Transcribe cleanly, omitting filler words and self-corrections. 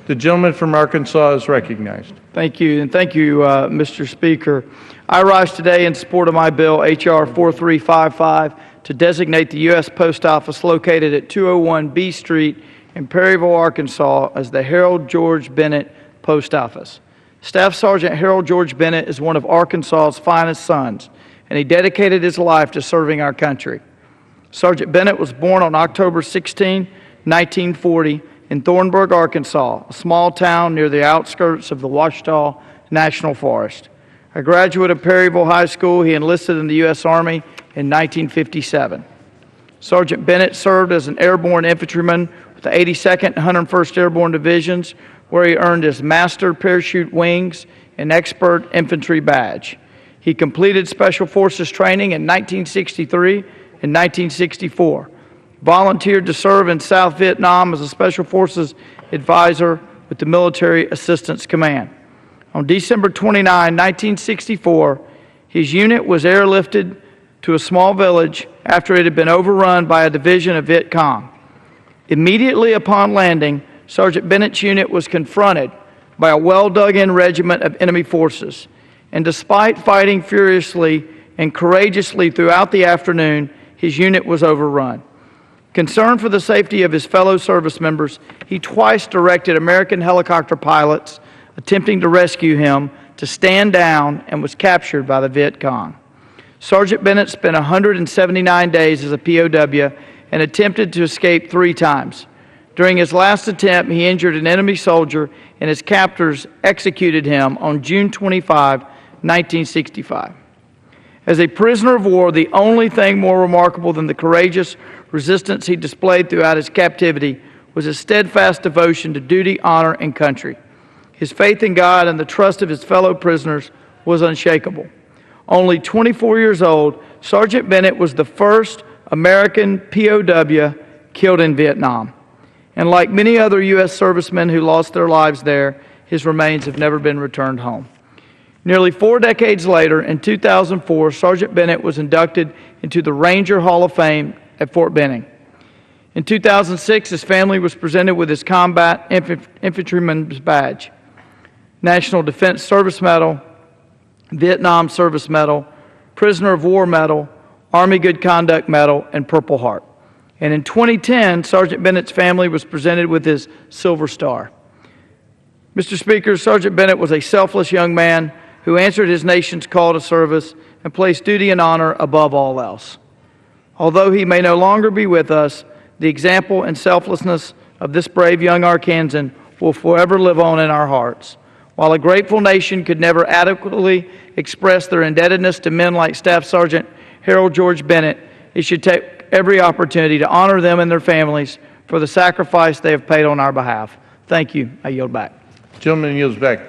The gentleman from Arkansas is recognized. Thank you, and thank you, Mr. Speaker. I rise today in support of my bill, H.R. 4355, to designate the U.S. Post Office located at 201 B Street in Perryville, Arkansas, as the Harold George Bennett Post Office. Staff Sergeant Harold George Bennett is one of Arkansas's finest sons, and he dedicated his life to serving our country. Sergeant Bennett was born on October 16, 1940, in Thornburg, Arkansas, a small town near the outskirts of the Ouachita National Forest. A graduate of Perryville High School, he enlisted in the U.S. Army in 1957. Sergeant Bennett served as an airborne infantryman with the 82nd and 101st Airborne Divisions, where he earned his Master Parachute Wings and Expert Infantry Badge. He completed Special Forces training in 1963 and 1964. Volunteered to serve in South Vietnam as a Special Forces advisor with the Military Assistance Command. On December 29, 1964, his unit was airlifted to a small village after it had been overrun by a division of Viet Cong. Immediately upon landing, Sergeant Bennett's unit was confronted by a well-dug-in regiment of enemy forces, and despite fighting furiously and courageously throughout the afternoon, his unit was overrun. Concerned for the safety of his fellow service members, he twice directed American helicopter pilots attempting to rescue him to stand down and was captured by the Viet Cong. Sergeant Bennett spent 179 days as a POW and attempted to escape 3 times. During his last attempt, he injured an enemy soldier, and his captors executed him on June 25, 1965. As a prisoner of war, the only thing more remarkable than the courageous resistance he displayed throughout his captivity was his steadfast devotion to duty, honor, and country. His faith in God and the trust of his fellow prisoners was unshakable. Only 24 years old, Sergeant Bennett was the first American POW killed in Vietnam. And like many other U.S. servicemen who lost their lives there, his remains have never been returned home. Nearly 4 decades later, in 2004, Sergeant Bennett was inducted into the Ranger Hall of Fame at Fort Benning. In 2006, his family was presented with his Combat Infantryman's Badge, National Defense Service Medal, Vietnam Service Medal, Prisoner of War Medal, Army Good Conduct Medal, and Purple Heart. And in 2010, Sergeant Bennett's family was presented with his Silver Star. Mr. Speaker, Sergeant Bennett was a selfless young man who answered his nation's call to service and placed duty and honor above all else. Although he may no longer be with us, the example and selflessness of this brave young Arkansan will forever live on in our hearts. While a grateful nation could never adequately express their indebtedness to men like Staff Sergeant Harold George Bennett, it should take every opportunity to honor them and their families for the sacrifice they have paid on our behalf. Thank you. I yield back. Gentleman yields back.